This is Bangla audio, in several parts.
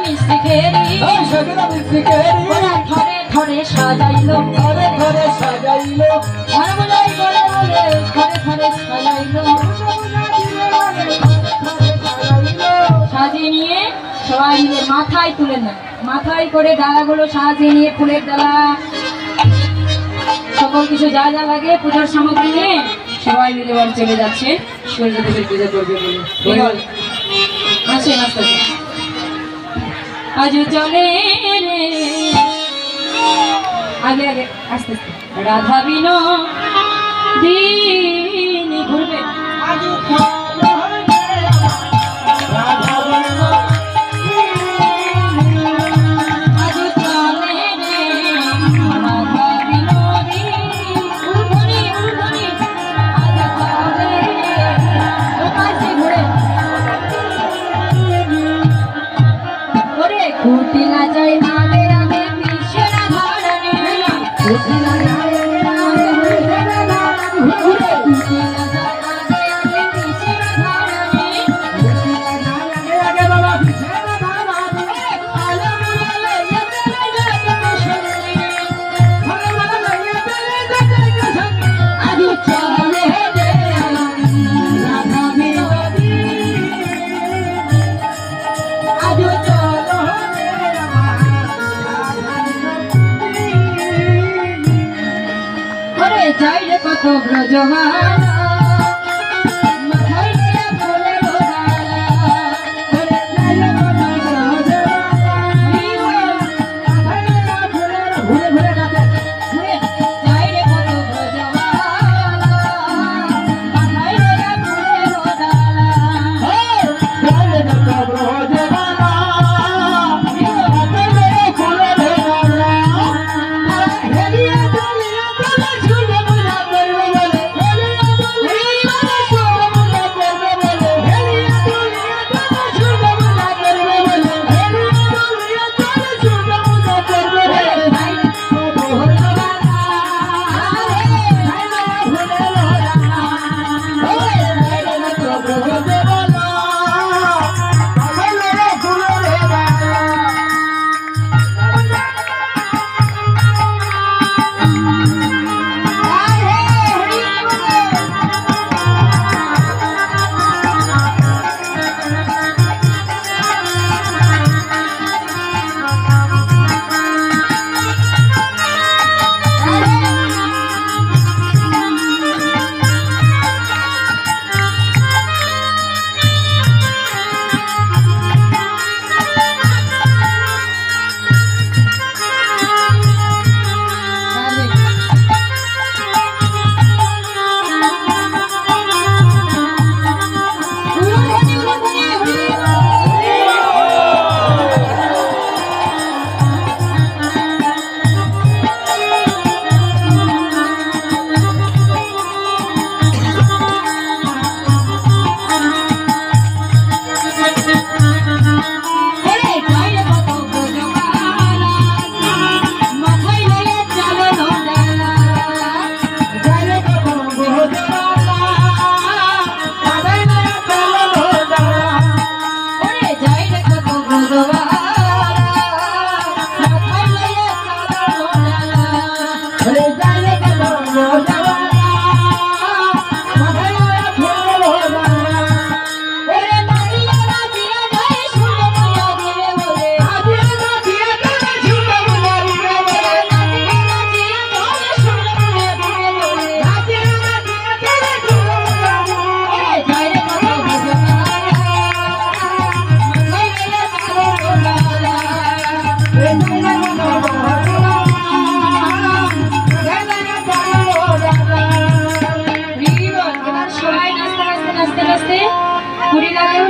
মিষ্টি খেরি সখিরা মিষ্টি খেরি ওরা ঘরে ঘরে সাজাইলো ঘরে ঘরে সাজাইলো ঘরে বলে বলে বলে ঘরে ঘরে সাজাইলো সাজিয়ে নিয়ে সবাই মিলে মাথায় তুলে নেয় মাথায় করে ডালাগুলো সাজিয়ে নিয়ে ফুলের ডালা সকল কিছু যা যা লাগে পূজার সামগ্রী নিয়ে সবাই মিলে বাড়ি চলে যাচ্ছে সূর্যদেবের পূজা করবে বলে আসেন আস্তে আস্তে আজ চলে রে আগে আগে আস্তে আস্তে রাধা বিনো দিন ঘুরবে কুটিলা যায় আগে আগে পিছে না ধরনে কুটিলা যায় আগে কুটিলা যায় আগে আগে পিছে না ধরনে কুটিলা যায় আগে আগে বাবা পিছে না ধরনে আলো বলে চলে যাবে কশলে ভালো ভালো চলে যাবে কশলে আজ চলে রে রাধা বিনোদী আজ যাইলে কত ব্রজমান মাথায় নিয়ে ফুলের ঘুরে ঘুরে যাইলে কত ব্রজমান মাথায় নিয়ে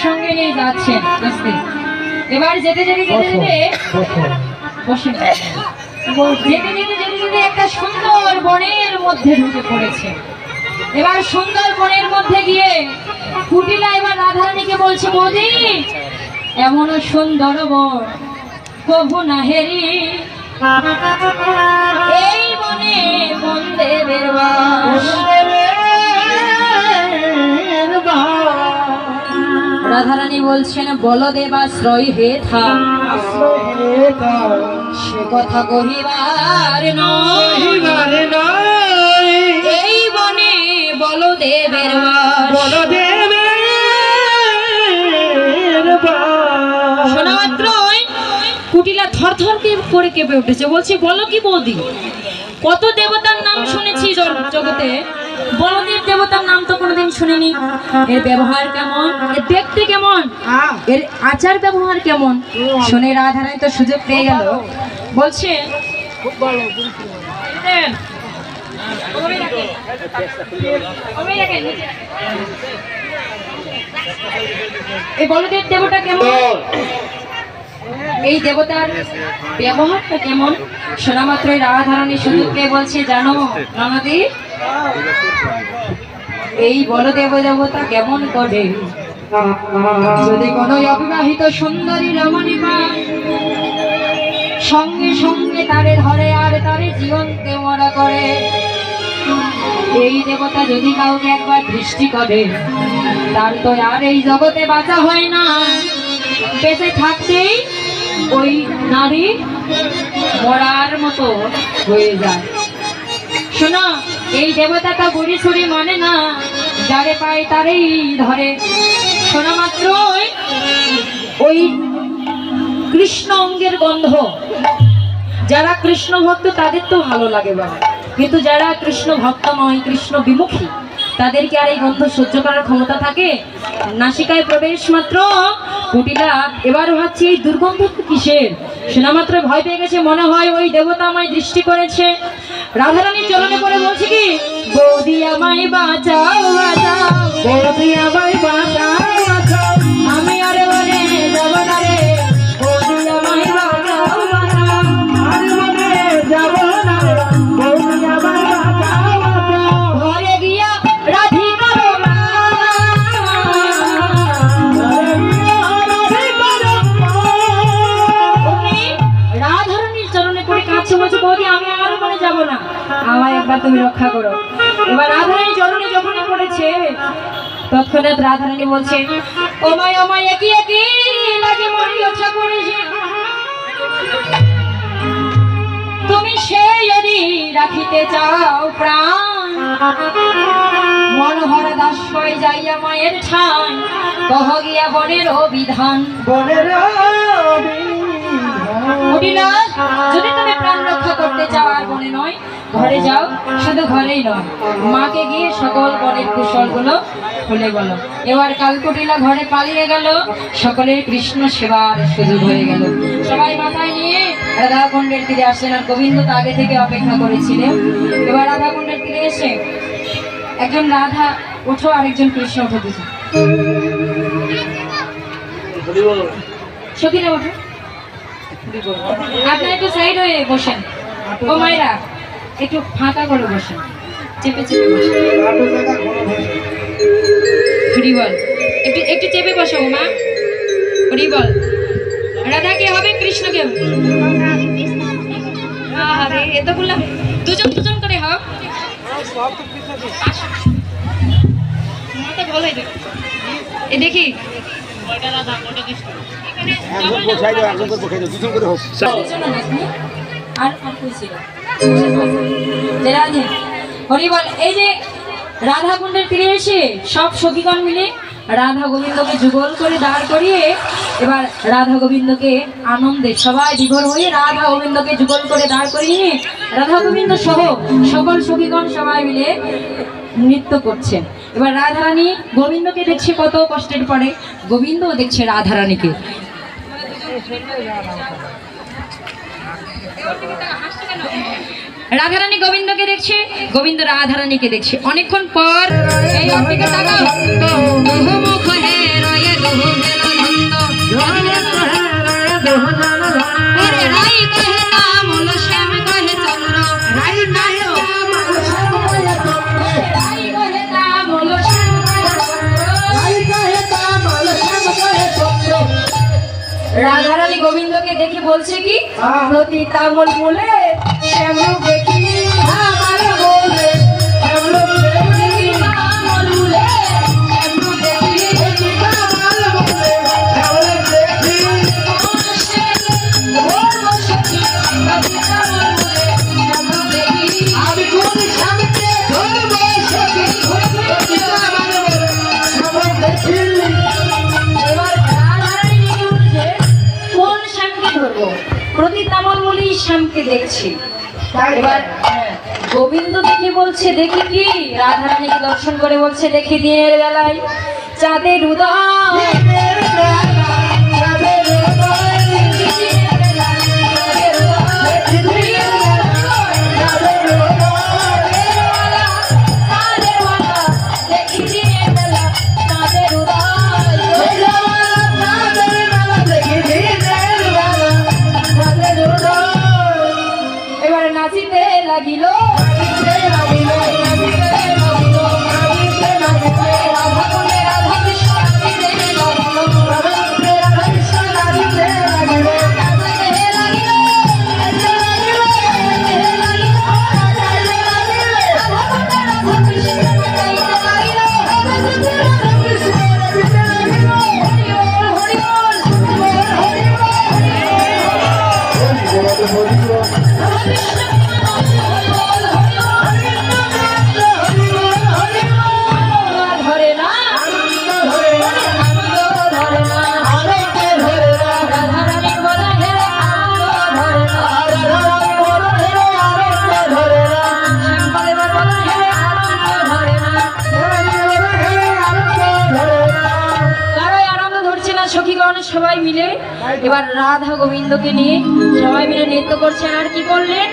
সঙ্গে নিয়ে যাচ্ছেন আস্তে এবার যেতে যেতে যেতে যেতে বসে যেতে যেতে যেতে যেতে একটা সুন্দর বনের মধ্যে ঢুকে পড়েছে এবার সুন্দর বনের মধ্যে গিয়ে কুটিলা এবার রাধারানীকে বলছে বৌদি এমন সুন্দর বন কভু না হেরি এই বনে বনদেবের বাস রাধারানী বলছেন বলদেবাশ্রয় হে থা সে কথা কহিবার নয় এই বনে বলদেবের শোনা মাত্রই কুটিলা থরথর করে কেঁপে উঠেছে, বলছে বলো কি বৌদি, কত দেবতার নাম শুনেছি জগতে, বলদেব দেবতার নাম তো কোনোদিন শুনিনি। এর ব্যবহার কেমন, এর দেখতে কেমন, এর আচার ব্যবহার কেমন শুনে রাধারানী তো সুযোগ পেয়ে গেল। বলছে এই বলদেব দেবতা কেমন, এই দেবতার ব্যবহারটা কেমন শোনা মাত্রই রাধারানী সুযোগ পেয়ে বলছে, জানো ননদি এই বলদেব দেবতা কেমন করে, যদি কোনো অবিবাহিত সুন্দরী রমণী পায় সঙ্গে সঙ্গে তারে ধরে আর তারে জীবনকে মরা করে। এই দেবতা যদি কাউকে একবার দৃষ্টি করে তার তো আর এই জগতে বাঁচা হয় না, বেঁচে থাকতেই ওই নারী মরার মতো হয়ে যায়। শোনো এই দেবতা তো বুড়ি ছুড়ি মানে না, যারে পায় তারেই ধরে। শোনা মাত্রই ওই কৃষ্ণ অঙ্গের গন্ধ, যারা কৃষ্ণ ভক্ত তাদের তো ভালো লাগে বাবা, কিন্তু যারা কৃষ্ণ ভক্ত নয়, কৃষ্ণ বিমুখী, তাদেরকে আর এই গন্ধ সহ্য করার ক্ষমতা থাকে? নাসিকায় প্রবেশ মাত্র কুটিলা এবার ভাবছি এই দুর্গন্ধ কিসের, শোনা মাত্র ভয় পেয়ে গেছে, মনে হয় ওই দেবতা আমায় দৃষ্টি করেছে। রাধারানীর চরণে পড়ে বলছে কি, বৌদি আমায় বাঁচাও বাঁচাও, বৌদি আমায় বাঁচাও বাঁচাও, আমি আরে বলে যাব না রে, বৌদি আমায় বাঁচাও বাঁচাও, আরে বলে যাব না রে, বৌদি আমায় বাঁচাও বাঁচাও, ঘরে গিয়া রাধিকার রাধারানীর চরণে পড়ে কাছে বলছে, বৌদি আমি আর মনে যাব না, আমায় একবার তুমি রক্ষা করো। এবার রাধারানী চরণে যখনই পড়েছে তৎক্ষণাৎ রাধারানী বলছে, ওমায় ওমায় একই একই লাগে মরি রক্ষা করেছে, তুমি সে যদি রাখিতে চাও প্রাণ, মনোহর দাস হয়ে যাইয়া মায়ের ঠাই, কহ গিয়া বনের বিধান, যদি তুমি প্রাণ রক্ষা করতে চাও আর বনে নয় ঘরে যাও, শুধু ঘরেই নয় মাকে গিয়ে সকল বনের কুশল গুলো খুলে গেল। এবার কালকুটিলা ঘরে পালিয়ে গেল, সকলের কৃষ্ণ সেবার সুযোগ হয়ে গেল। সবাই মাথায় নিয়ে রাধাকুণ্ডের তীরে আসলেন, আর গোবিন্দ তো আগে থেকে অপেক্ষা করেছিলেন। এবার রাধাকুণ্ডের তীরে এসে একজন রাধা ওঠো, আরেকজন কৃষ্ণ উঠে দিয়েছে, সখীরা ওঠো, আপনারা একটু সাইড হয়ে বসেন, ও মায়েরা একটু ফাঁকা করে বসেন, চেপে চেপে বসেন, হরি বল, একটু একটু চেপে বসো মা, হরি বল। রাধা কে হবে, কৃষ্ণ কে হবে? আরে এতগুলো দুজন দুজন করে হোক, বলো এ দেখি হরিবল। এই যে রাধা কুণ্ডের তীরে এসে সব সখীগণ মিলে রাধা গোবিন্দকে যুগল করে দাঁড় করিয়ে এবার রাধা গোবিন্দকে আনন্দে সবাই বিভোর হয়ে রাধা গোবিন্দকে যুগল করে দাঁড় করিয়ে রাধা গোবিন্দ সহ সকল সখীগণ সবাই মিলে নৃত্য করছেন। এবার রাধারানী গোবিন্দকে দেখছে কত কষ্টের পরে, গোবিন্দও দেখছে রাধারানীকে। রাধারানী গোবিন্দকে দেখছে, গোবিন্দ রাধারানীকে দেখছে। অনেকক্ষণ পর এই অপেক্ষা তাকাও, মুখ হে রয়ে দুহু নন্দ, ওরে রাই কহে নাম হলো শ্যাম কহে চন্দ্র, রাই নাই রাধারানী গোবিন্দকে দেখে বলছে কি, প্রতি তামল মূলে শ্যামল দেখি আমার বলে, শ্যামল দেখি তামল মূলে শ্যামল দেখি আমার বলে, করব। প্রদীপ তামল বলি শ্যামকে দেখছি। এবার গোবিন্দ দেখে বলছে দেখি কি, রাধারানীকে দর্শন করে বলছে দেখি দিনের বেলায় চাঁদের উদয়। এবারে নাচিতে লাগিল সবাই মিলে এবার রাধা গোবিন্দকে নিয়ে সবাই মিলে নৃত্য করছেন। আর কি করলেন,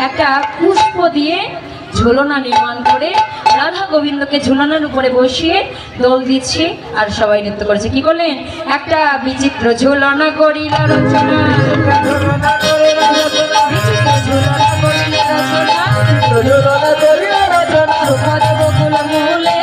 একটা পুষ্প দিয়ে ঝুলনা নির্মাণ করে রাধা গোবিন্দকে ঝুলনার উপরে বসিয়ে দোল দিচ্ছে আর সবাই নৃত্য করছে। কি করলেন, একটা বিচিত্র ঝুলনা করিলা রচনা, বিচিত্র ঝুলনা করিলা রচনা, সুখদ বকুল মূলে,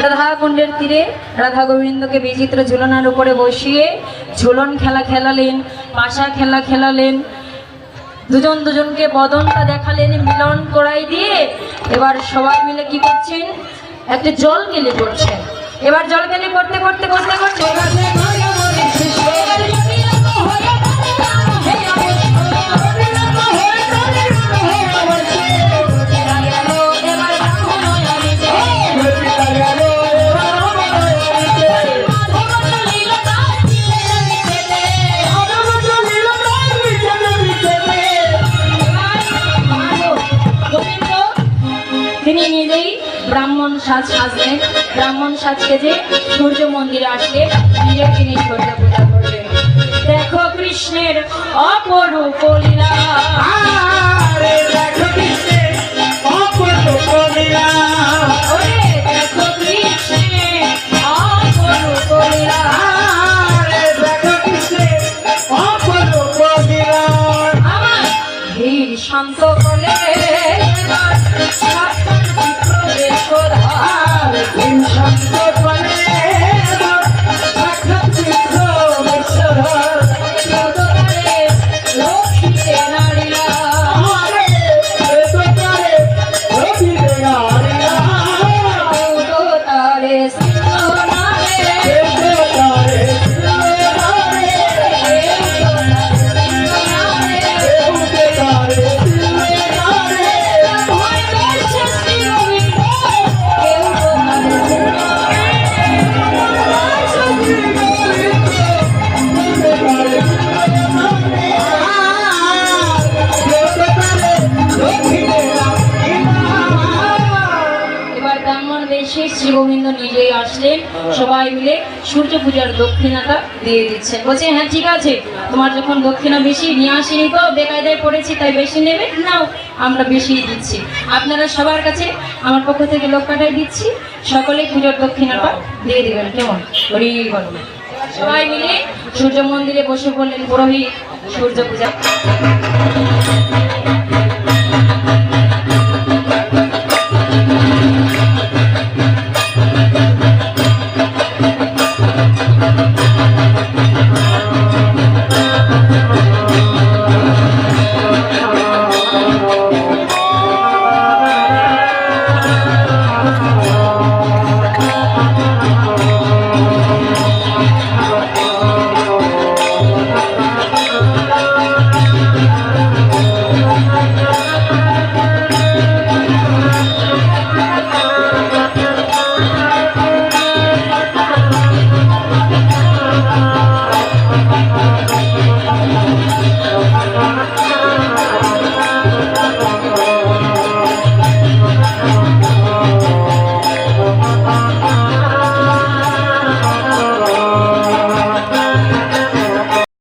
রাধা কুণ্ডের তীরে রাধা গোবিন্দকে বিচিত্র ঝুলনার উপরে বসিয়ে ঝুলন খেলা খেলালেন, পাশা খেলা খেলালেন, দুজন দুজনকে বদনটা দেখালেন মিলন করাই দিয়ে। এবার সবাই মিলে কি করছেন, একটা জল গেলি করছেন। এবার জল গেলি করতে করতে করতে করতে তিনি নিজেই ব্রাহ্মণ সাজলেন। ব্রাহ্মণ সাজকে যে সূর্য মন্দিরে আসলে নিজে তিনি সূর্য পূজা করবেন। দেখো কৃষ্ণের অপরূপ লীলা, দেখো কৃষ্ণের অপরূপ লীলা, দেখো কৃষ্ণের অপরূপ লীলা, দেখো কৃষ্ণের অপরূপ লীলা। আমার ধীর শান্ত বলে শ্রী গোবিন্দ নিজেই আসলেন, সবাই মিলে সূর্য পূজার দক্ষিণাটা দিয়ে দিচ্ছেন। বলছে হ্যাঁ ঠিক আছে, তোমার যখন দক্ষিণা বেশি নিয়ে আসেনি তো বেকায়দায় পড়েছি তাই বেশি নেবে নাও, আমরা বেশি দিচ্ছি। আপনারা সবার কাছে আমার পক্ষ থেকে লোক পাঠাই দিচ্ছি, সকলে পূজার দক্ষিণাটা দিয়ে দিবেন। কেমন হরি বল। সবাই মিলে সূর্য মন্দিরে বসে পড়লেন পুরোহিত সূর্য পূজা।